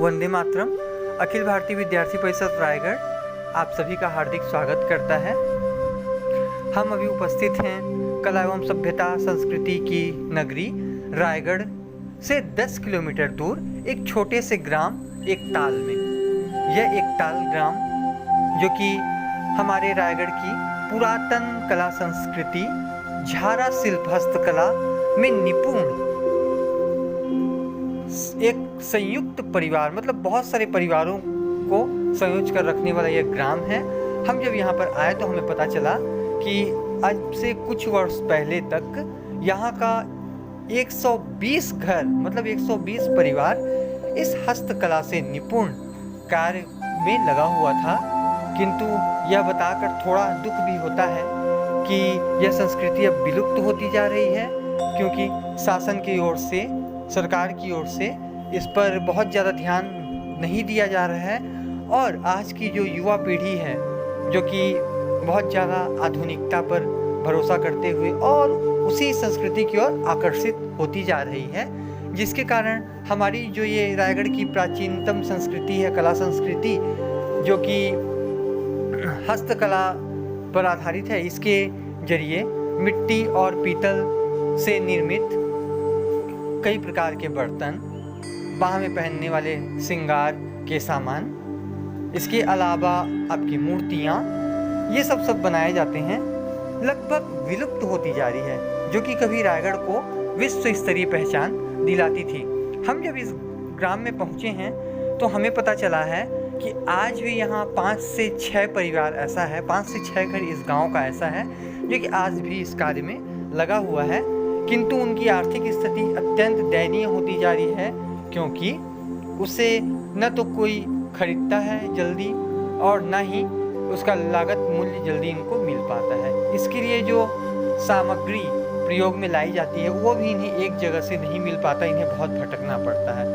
वंदे मातरम। अखिल भारतीय विद्यार्थी परिषद रायगढ़ आप सभी का हार्दिक स्वागत करता है। हम अभी उपस्थित हैं कला एवं सभ्यता संस्कृति की नगरी रायगढ़ से 10 किलोमीटर दूर एक छोटे से ग्राम एकताल में। यह एकताल ग्राम जो कि हमारे रायगढ़ की पुरातन कला संस्कृति झारा शिल्प हस्तकला में निपुण एक संयुक्त परिवार, मतलब बहुत सारे परिवारों को संयोज कर रखने वाला यह ग्राम है। हम जब यहाँ पर आए तो हमें पता चला कि आज से कुछ वर्ष पहले तक यहाँ का 120 घर, मतलब 120 परिवार इस हस्तकला से निपुण कार्य में लगा हुआ था। किंतु यह बताकर थोड़ा दुख भी होता है कि यह संस्कृति अब विलुप्त होती जा रही है, क्योंकि शासन की ओर से, सरकार की ओर से इस पर बहुत ज़्यादा ध्यान नहीं दिया जा रहा है। और आज की जो युवा पीढ़ी है जो कि बहुत ज़्यादा आधुनिकता पर भरोसा करते हुए और उसी संस्कृति की ओर आकर्षित होती जा रही है, जिसके कारण हमारी जो ये रायगढ़ की प्राचीनतम संस्कृति है, कला संस्कृति जो कि हस्तकला पर आधारित है, इसके जरिए मिट्टी और पीतल से निर्मित कई प्रकार के बर्तन, बाह में पहनने वाले श्रृंगार के सामान, इसके अलावा आपकी मूर्तियाँ, ये सब बनाए जाते हैं, लगभग विलुप्त होती जा रही है, जो कि कभी रायगढ़ को विश्व स्तरीय पहचान दिलाती थी। हम जब इस ग्राम में पहुँचे हैं तो हमें पता चला है कि आज भी यहाँ 5 से 6 परिवार ऐसा है, 5 से 6 घर इस गांव का ऐसा है जो कि आज भी इस कार्य में लगा हुआ है। किंतु उनकी आर्थिक स्थिति अत्यंत दयनीय होती जा रही है, क्योंकि उसे न तो कोई खरीदता है जल्दी और न ही उसका लागत मूल्य जल्दी इनको मिल पाता है। इसके लिए जो सामग्री प्रयोग में लाई जाती है वो भी इन्हें एक जगह से नहीं मिल पाता, इन्हें बहुत भटकना पड़ता है।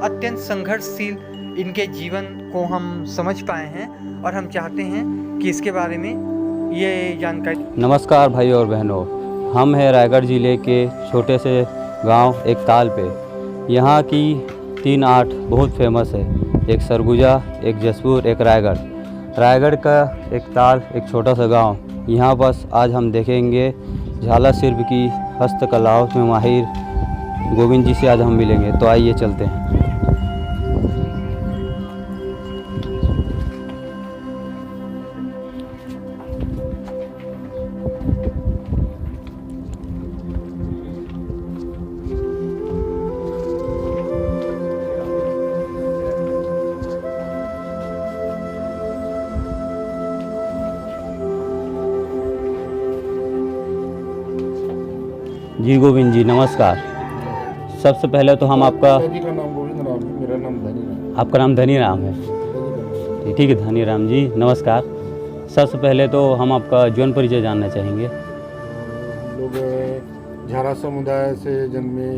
अत्यंत संघर्षशील इनके जीवन को हम समझ पाए हैं और हम चाहते हैं कि इसके बारे में ये जानकारी। नमस्कार भाई और बहनों, हम हैं रायगढ़ ज़िले के छोटे से गांव एकताल पे। यहाँ की 3 आर्ट बहुत फेमस है, एक सरगुजा, एक जसपुर, एक रायगढ़। रायगढ़ का एकताल एक छोटा सा गांव, यहाँ बस आज हम देखेंगे झाला शिल्प की हस्तकलाओं में माहिर गोविंद जी से आज हम मिलेंगे। तो आइए चलते हैं। जी गोविंद जी नमस्कार। सबसे पहले तो हम आपका जी का नाम गोविंद राम है, मेरा नाम धनी राम। आपका नाम धनी राम है? ठीक है धनी राम जी नमस्कार। सबसे पहले तो हम आपका जीवन परिचय जानना चाहेंगे। हम लोग झारा समुदाय से जन्मे,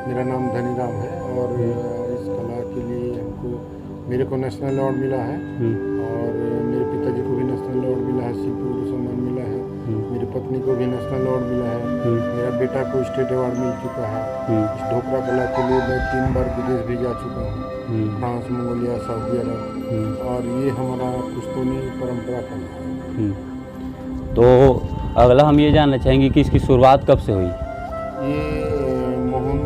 मेरा नाम धनी राम है और इस कला के लिए हमको, मेरे को नेशनल अवार्ड मिला है और मेरे पिताजी को भी नेशनल अवार्ड मिला है, सीपी सम्मान मिला है, मेरी पत्नी को भी नेशनल अवार्ड मिला है, मेरा बेटा को स्टेट अवार्ड मिल चुका है। इस ढोकरा कला के लिए मैं 3 बार विदेश भी जा चुका हूँ, फ्रांस, मंगोलिया, सऊदी अरब, और ये हमारा पुश्तूनी परंपरा कला है। तो अगला हम ये जानना चाहेंगे कि इसकी शुरुआत कब से हुई? ये मोहन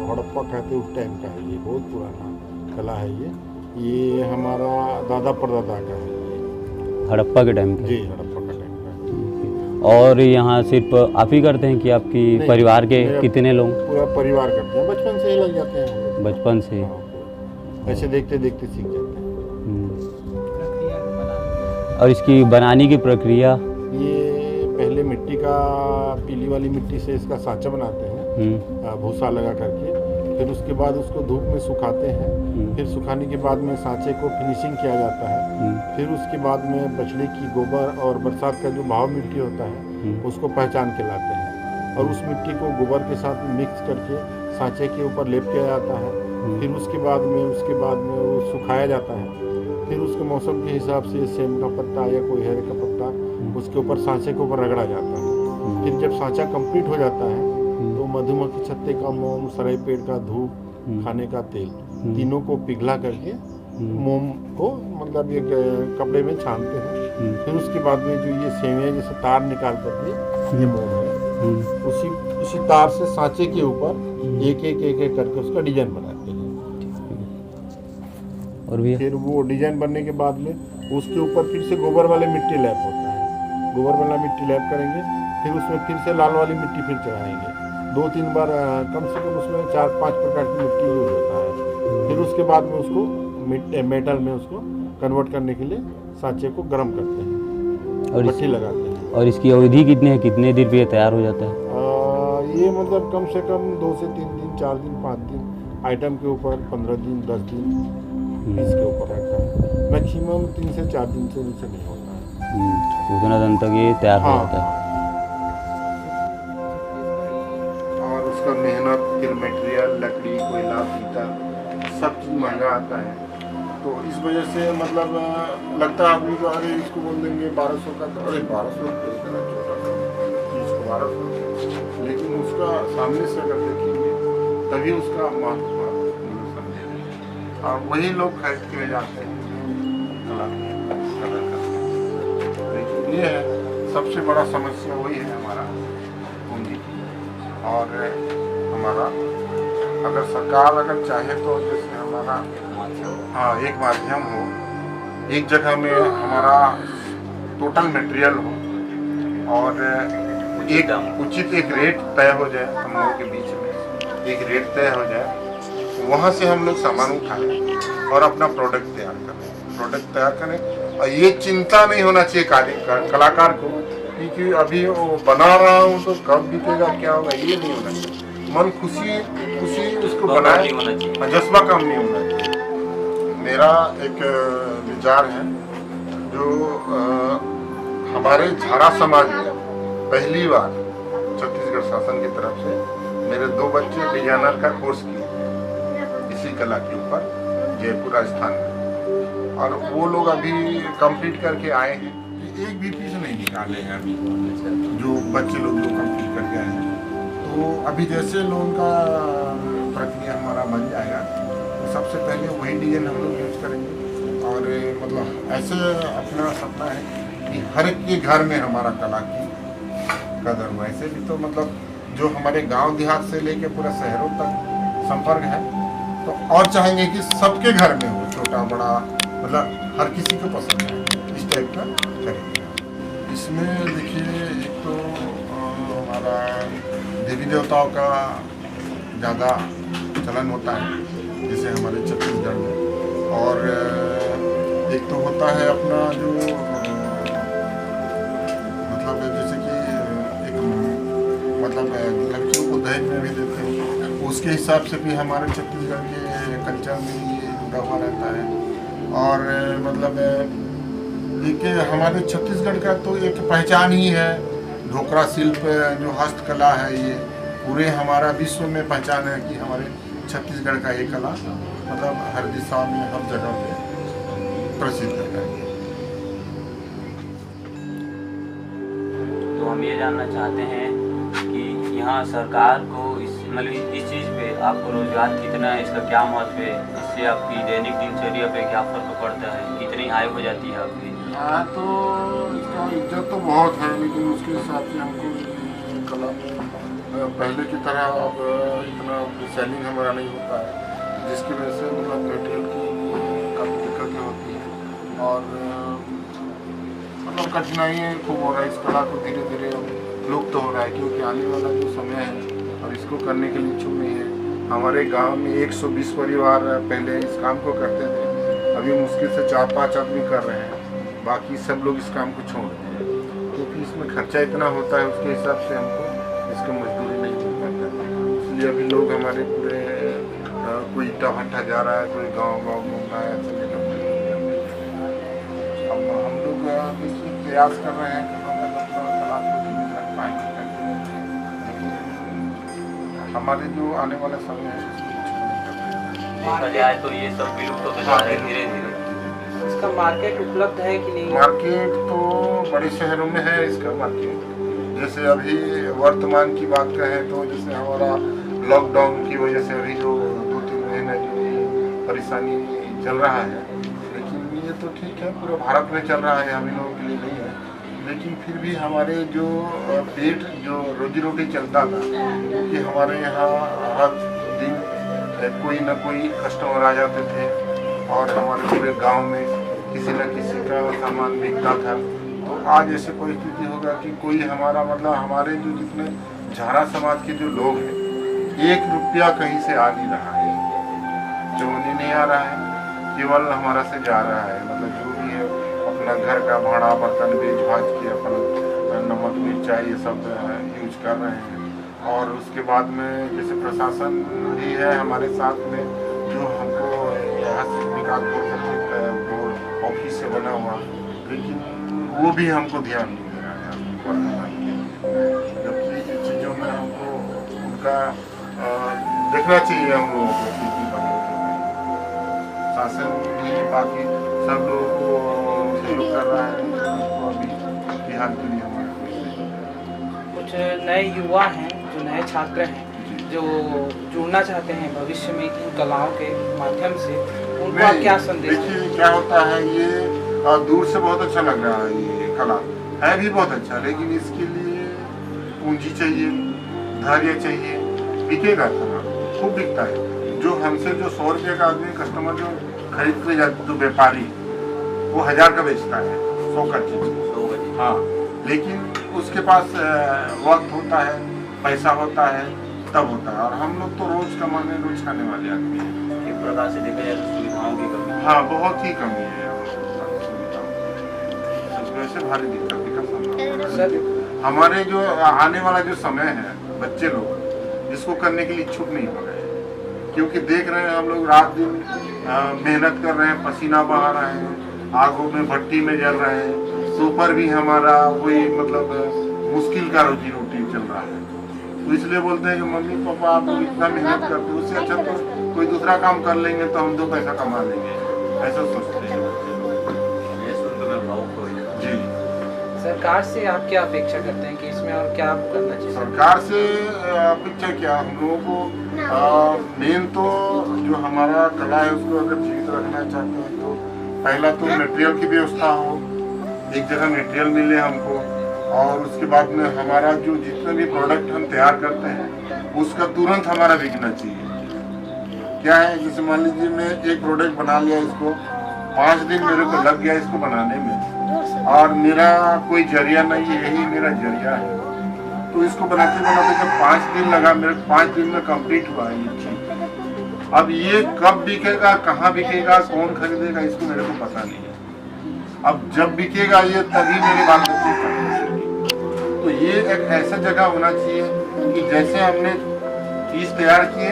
हड़प्पा कहते उस टाइम का है, ये बहुत पुराना कला है। ये हमारा दादा परदादा का है, हड़प्पा के टाइम का? जी हड़प्पा का टाइम का। और यहाँ सिर्फ आप ही करते हैं कि आपकी परिवार के कितने लोग? पूरा परिवार करते हैं, बचपन से ही लग जाते हैं। बचपन से? ऐसे देखते देखते सीख जाते हैं। और इसकी बनाने की प्रक्रिया? ये पहले मिट्टी का, पीली वाली मिट्टी से इसका सांचा बनाते हैं भूसा लगा करके, फिर उसके बाद उसको धूप में सुखाते हैं, फिर सुखाने के बाद में सांचे को फिनिशिंग किया जाता है, फिर उसके बाद में बछड़े की गोबर और बरसात का जो भाव मिट्टी होता है उसको पहचान के लाते हैं और उस मिट्टी को गोबर के साथ मिक्स करके सांचे के ऊपर लेप किया जाता है। फिर उसके बाद में वो सुखाया जाता है, फिर उसके मौसम के हिसाब से सेम का पत्ता या कोई हेर का पत्ता उसके ऊपर सांचे के ऊपर रगड़ा जाता है। फिर जब सांचा कंप्लीट हो जाता है तो मधुमक्खी छत्ते का मोम, सराय पेड़ का धूप खाने का तेल, तीनों को पिघला करके मोम को मतलब एक कपड़े में छानते हैं। फिर उसके बाद में जो ये सेवइयाँ जैसे तार निकाल करके ये मोम है, उसी तार से सांचे के ऊपर एक एक करके उसका डिजाइन बनाते हैं। और भी फिर वो डिजाइन बनने के बाद में उसके ऊपर फिर से गोबर वाले मिट्टी लैप होता है, गोबर वाला मिट्टी लैप करेंगे, फिर उसमें फिर से लाल वाली मिट्टी फिर चढ़ाएंगे। 2-3 बार कम से कम उसमें 4-5 प्रकार की मिट्टी यूज होता है। फिर उसके बाद में उसको मेटल में उसको कन्वर्ट करने के लिए सांचे को गर्म करते हैं और भट्टी लगाते हैं। और इसकी अवधि कितनी है, कितने दिन पे तैयार हो जाता है? ये मतलब कम से कम 2 से 3 दिन, 4 दिन, 5 दिन, आइटम के ऊपर 15 दिन, 10 दिन इसके ऊपर रहता है। मैक्सिमम 3 से 4 दिन से नीचे नहीं होता है। उतना दिन तक ये तैयार हो जाता है। और उसका मेहनत, फिर मटेरियल, लकड़ी, कोयला, पीतल, सब चीज़ महंगा आता है। तो इस वजह से मतलब लगता है आदमी को, अरे इसको बोल देंगे 1200 का, तो अरे 1200 रुपये इतना छोटा सा इसको 1200, लेकिन उसका सामने से अगर देखेंगे तभी उसका महत्व समझेंगे। और वही लोग खरीद के जाते हैं कलर का। लेकिन ये है सबसे बड़ा समस्या, वही है हमारा पूंजी की। और हमारा अगर सरकार अगर चाहे तो जैसे हमारा एक माध्यम हो, एक जगह में हमारा टोटल मटेरियल हो और एक उचित एक रेट तय हो जाए, हम लोगों के बीच में एक रेट तय हो जाए, वहाँ से हम लोग सामान उठाएं और अपना प्रोडक्ट तैयार करें। और ये चिंता नहीं होना चाहिए कलाकार को कि अभी वो बना रहा हूँ तो कब बिकेगा, क्या होगा, ये नहीं होना चाहिए। मन खुशी उसको बनाए, जज्बा कम नहीं होना चाहिए। मेरा एक विचार है, जो हमारे झारा समाज में पहली बार छत्तीसगढ़ शासन की तरफ से मेरे 2 बच्चे डिजाइनर का कोर्स किए इसी कला के ऊपर जयपुर राजस्थान में, और वो लोग अभी कंप्लीट करके आए हैं। एक भी पीस नहीं निकाले हैं अभी, जो बच्चे लोग जो कंप्लीट करके आए हैं। तो अभी जैसे लोन का प्रक्रिया हमारा बन जाएगा, तो सबसे पहले वही डिजाइन हम लोग यूज करेंगे। और मतलब ऐसे अपना सपना है कि हर एक के घर में हमारा कला की कदर हो। ऐसे भी तो मतलब जो हमारे गांव देहात से लेके पूरा शहरों तक संपर्क है, तो और चाहेंगे कि सबके घर में हो, छोटा बड़ा, मतलब हर किसी को पसंद है, इस टाइप का करेंगे। इसमें देखिए, एक तो हमारा देवी देवताओं का ज़्यादा चलन होता है जैसे हमारे छत्तीसगढ़ में, और एक तो होता है अपना जो मतलब जैसे कि एक मतलब लड़कियों को दहेज में भी देते हैं, उसके हिसाब से भी हमारे छत्तीसगढ़ के कल्चर में ये जुड़ा हुआ रहता है। और मतलब एक हमारे छत्तीसगढ़ का तो एक पहचान ही है, ढोकरा शिल्प जो हस्तकला है, ये पूरे हमारा विश्व में पहचान है कि हमारे छत्तीसगढ़ का ये कला मतलब हर दिशा में, हर जगह पे प्रसिद्ध है। तो हम ये जानना चाहते हैं कि यहाँ सरकार को इस चीज़ पे आपको रोजगार कितना है, इसका क्या महत्व है, इससे आपकी दैनिक दिनचर्या पे क्या फर्क पड़ता है, कितनी आय हो जाती है आपकी? हाँ, तो इसका इज्जत तो बहुत है, लेकिन उसके हिसाब से हमको कला पहले की तरह अब इतना सेलिंग हमारा नहीं होता है, जिसकी वजह से मतलब मटेरियल की काफ़ी दिक्कतें होती हैं और मतलब कठिनाइयाँ खूब हो रहा है। इस कला को धीरे धीरे लुप्त हो रहा है, क्योंकि आने वाला जो समय है और इसको करने के लिए इच्छुक नहीं है। हमारे गांव में 120 परिवार पहले इस काम को करते थे, अभी मुश्किल से 4-5 आदमी कर रहे हैं, बाकी सब लोग इस काम को छोड़ दिए, क्योंकि इसमें खर्चा इतना होता है, उसके हिसाब से हमको इसको मजदूरी नहीं मिल पाता। इसलिए अभी लोग हमारे पूरे कोई ईटा भट्टा जा रहा है, कोई गांव घूम रहा है, ऐसे अब हम लोग प्रयास कर रहे हैं कि कला को जीवित रख पाएंगे, हमारे जो आने वाला समय है देखा जाए तो ये सब विलुप्त होते जा रहे हैं धीरे धीरे। इसका मार्केट उपलब्ध है कि नहीं? मार्केट तो बड़े शहरों में है इसका मार्केट। जैसे अभी वर्तमान की बात करें तो जैसे हमारा लॉकडाउन की वजह से अभी जो 2-3 परेशानी चल रहा है, लेकिन ये तो ठीक है, पूरा भारत में चल रहा है, हम इन लोगों के लिए नहीं है। लेकिन फिर भी हमारे जो पेट जो रोजी रोटी चलता था, क्योंकि हमारे यहाँ हर दिन कोई ना कोई कस्टमर आ जाते थे और हमारे पूरे गांव में किसी न किसी का सामान बिकता था। तो आज ऐसे परिस्थिति होगा कि कोई हमारा मतलब हमारे जो जितने झारा समाज के जो लोग हैं, 1 रुपया कहीं से आ नहीं रहा है, चौनी नहीं आ रहा है, केवल हमारा से जा रहा है। मतलब जो भी है अपना घर का भाड़ा बर्तन बेच भाज के अपन नमक मिर्चाई ये सब यूज कर रहे हैं। और उसके बाद में जैसे प्रशासन भी है हमारे साथ में, जो हमको यहाँ से विकास बोर्ड ऑफिस से बना हुआ, लेकिन वो भी हमको ध्यान नहीं दे रहा है। जबकि इन चीज़ों में हमको उनका देखना चाहिए हम लोगों को, शासन भी बाकी सब लोगों को सहयोग कर रहा है, तो अभी बिहार के लिए हमारे कुछ नए युवा हैं, जो नए छात्र हैं, जो जुड़ना चाहते हैं भविष्य में इन कलाओं के माध्यम से, उनको आप क्या संदेश दें? देखिए क्या होता है, ये दूर से बहुत अच्छा लग रहा है, ये कला है भी बहुत अच्छा, लेकिन इसके लिए पूंजी चाहिए, धैर्य चाहिए, बिकेगा कला, खूब बिकता है। जो हमसे जो 100 रुपये का आदमी कस्टमर जो खरीद के जाते, जो व्यापारी वो 1000 का बेचता है 100 का चीज, हाँ, लेकिन उसके पास वक्त होता है, पैसा होता है, तब होता है। और हम लोग तो रोज कमाने रोज खाने वाले आदमी हैं। एक प्रकार से देखा जाए तो सुविधाओं की कमी, हाँ, बहुत ही कमी है वैसे भारी दिक्कत का सामना। हमारे जो आने वाला जो समय है, बच्चे लोग इसको करने के लिए इच्छुक नहीं हो रहे हैं, क्योंकि देख रहे हैं हम लोग रात दिन मेहनत कर रहे हैं, पसीना बहा रहे हैं, आगों में भट्टी में जल रहे हैं, तो पर भी हमारा वही मतलब मुश्किल का रोजी रोटी चल रहा है। तो इसलिए बोलते हैं कि मम्मी पापा आप इतना मेहनत करते हो, उससे अच्छा तो कोई दूसरा काम कर लेंगे तो हम 2 पैसा कमा लेंगे, ऐसा सोचते हैं। जी, सरकार से आप क्या अपेक्षा करते हैं कि इसमें और क्या करना चाहिए? सरकार से अपेक्षा क्या, हम लोगों को मेन तो जो हमारा कला है उसको अगर जीवित रखना चाहते हैं तो पहला तो मटेरियल की व्यवस्था हो, एक जगह मटेरियल मिले हमको, और उसके बाद में हमारा जो जितने भी प्रोडक्ट हम तैयार करते हैं उसका तुरंत हमारा बिकना चाहिए। क्या है, जैसे मान लीजिए मैं एक प्रोडक्ट बना लिया, इसको 5 दिन मेरे को लग गया इसको बनाने में, और मेरा कोई जरिया नहीं है, यही मेरा जरिया है, तो इसको बनाते बनाते जब 5 दिन लगा, मेरे 5 दिन में कंप्लीट हुआ ये चीज। अब ये कब बिकेगा, कहाँ बिकेगा, कौन खरीदेगा, इसको मेरे को पता नहीं है। अब जब बिकेगा ये तभी मेरे बाल बच्चे खाएंगे। तो ये एक ऐसा जगह होना चाहिए कि जैसे हमने चीज तैयार किए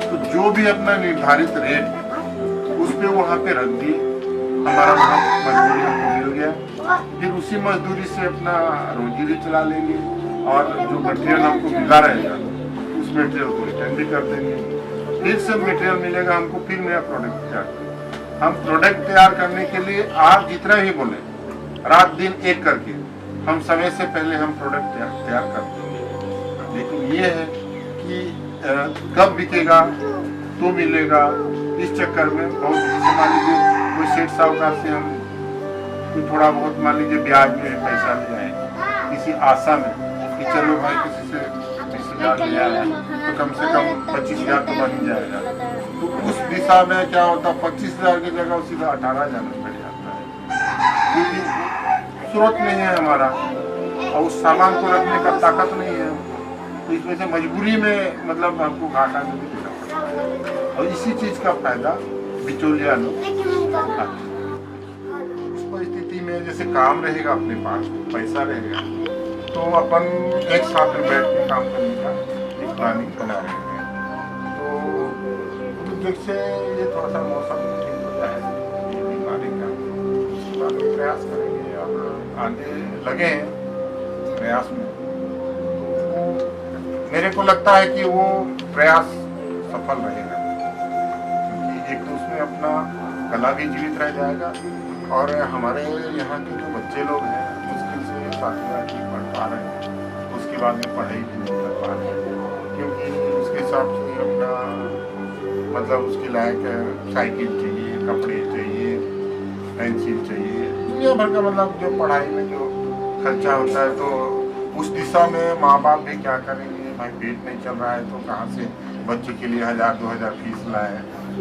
तो जो भी अपना निर्धारित रेट है उस पे वहाँ पे रख दिए, हमारा वहाँ मजदूरी हमको मिल गया, फिर उसी मजदूरी से अपना रोजी भी चला लेंगे, और जो मटेरियल हमको मिला रहेगा उस मटेरियल को रिटर्न भी कर देंगे, फिर से मटेरियल मिलेगा हमको, फिर नया प्रोडक्ट तैयार करेंगे। हम प्रोडक्ट तैयार करने के लिए आप जितना भी बोले, रात दिन एक करके हम समय से पहले हम प्रोडक्ट तैयार कर देंगे। लेकिन ये है कि कब बिकेगा तो मिलेगा, इस चक्कर में बहुत, जैसे मान लीजिए कोई सेठ साहूकार से हम थोड़ा बहुत मान लीजिए ब्याज में पैसा ले आए, किसी आशा में कि चलो भाई किसी से 20,000 लिया है तो कम से कम 25,000 तो बन ही जाएगा, तो उस दिशा में क्या होता, 25,000 की जगह सीधा 18,000 में बढ़ जाता है, क्योंकि स्रोत नहीं है हमारा और उस सामान को रखने का ताकत नहीं है। तो इस वजह से मजबूरी में मतलब हमको घाटा में भी देना पड़ता है, और इसी चीज़ का फायदा बिचौलिया लोग। उस परिस्थिति में जैसे काम रहेगा, अपने पास पैसा रहेगा, तो अपन एक साथ में बैठ के काम करने का एक प्लानिंग बना रहे हैं। तो जैसे ये थोड़ा सा मौसम ठीक हो जाए ये बीमारी का, उसके बाद में प्रयास करेंगे और आगे लगे हैं प्रयास में। मेरे को लगता है कि वो प्रयास सफल रहेगा, क्योंकि एक तो उसमें अपना कला भी जीवित रह जाएगा, और हमारे यहाँ के जो बच्चे लोग हैं मुश्किल से 7वीं पढ़ पा रहे हैं, उसके बाद में पढ़ाई भी नहीं कर पा रहे हैं, क्योंकि उसके हिसाब से अपना मतलब उसके लायक साइकिल चाहिए, कपड़े चाहिए, पेंसिल चाहिए, दुनिया भर का मतलब जो पढ़ाई में जो खर्चा होता है, तो उस दिशा में माँ बाप भी क्या करेंगे भाई, पेट नहीं चल रहा है तो कहाँ से बच्चे के लिए 1000-2000 फीस लाए,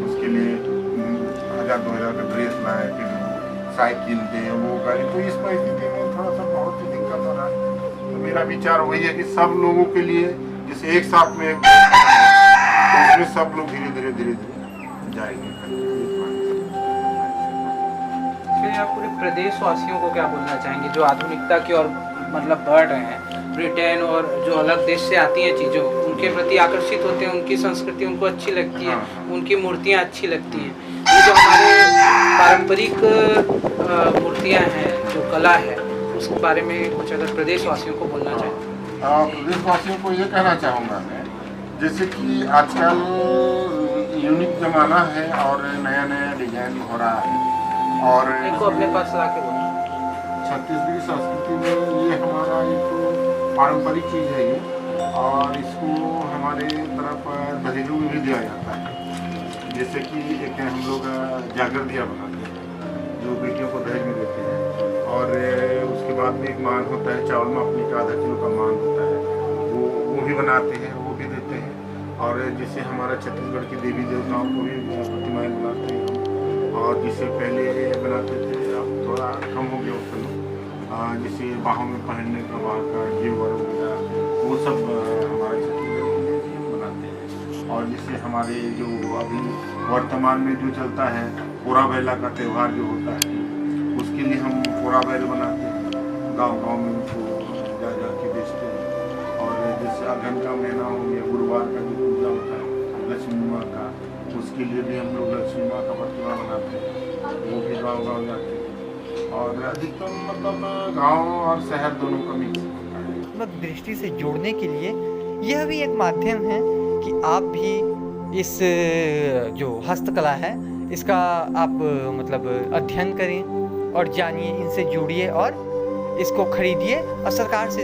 उसके लिए 1000-2000 का ड्रेस लाए, फिर साइकिल दे, वो करे, तो इस परिस्थिति में थोड़ा सा बहुत ही दिक्कत हो रहा है। तो मेरा विचार वही है कि सब लोगों के लिए जैसे एक साथ में तो उसमें सब लोग धीरे धीरे जाएंगे। फिर आप पूरे प्रदेशवासियों को क्या बोलना चाहेंगे जो आधुनिकता की ओर मतलब बढ़ रहे हैं, ब्रिटेन और जो अलग देश से आती हैं चीज़ों उनके प्रति आकर्षित होते हैं, उनकी संस्कृति उनको अच्छी लगती है, उनकी मूर्तियाँ अच्छी लगती हैं, ये जो हमारे पारंपरिक मूर्तियाँ हैं, जो कला है, उसके बारे में कुछ अगर प्रदेशवासियों को बोलना चाहें? प्रदेशवासियों को ये कहना चाहूँगा मैं, जैसे कि आजकल यूनिक ज़माना है और नया नया डिजाइन हो रहा है, और इनको अपने पास ला के बोलो। छत्तीसगढ़ी संस्कृति में ये हमारा एक पारंपरिक चीज़ है ये, और इसको हमारे तरफ दहेजों में भी दिया जाता है। जैसे कि एक हम लोग जागर दिया बनाते हैं जो बेटियों को दहेज में देते हैं, और उसके बाद में एक मान होता है, चावल मापने का 0.5 किलो का मान होता है, वो भी बनाते हैं, वो भी देते हैं। और जैसे हमारा छत्तीसगढ़ के देवी देवताओं को भी प्रतिमाएँ बनाते हैं हम, और जिसे पहले बनाते थे अब थोड़ा कम हो गया उस समय, जैसे बाहों में पहनने का वहाँ का जेवर वगैरह वो सब हमारे छत्तीसगढ़ के लिए भी हम बनाते हैं। और जैसे हमारे जो अभी वर्तमान में जो चलता है पोरा बैला का त्यौहार जो होता है, उसके लिए हम पोरा बैल बनाते हैं, गांव में उनको जा के बेचते हैं। और जैसे अगन का महीना हो गया, गुरुवार का जो पूजा होता है लक्ष्मी माँ का, उसके लिए भी हम लोग लक्ष्मी माँ का प्रतिमा बनाते हैं, वो भी गाँव जाते हैं। और अधिकतम मतलब गांव और शहर दोनों का मिक्स होता है। मतलब दृष्टि से जोड़ने के लिए यह भी एक माध्यम है कि आप भी इस जो हस्तकला है इसका आप मतलब अध्ययन करें और जानिए, इनसे जुड़िए और इसको खरीदिए और सरकार से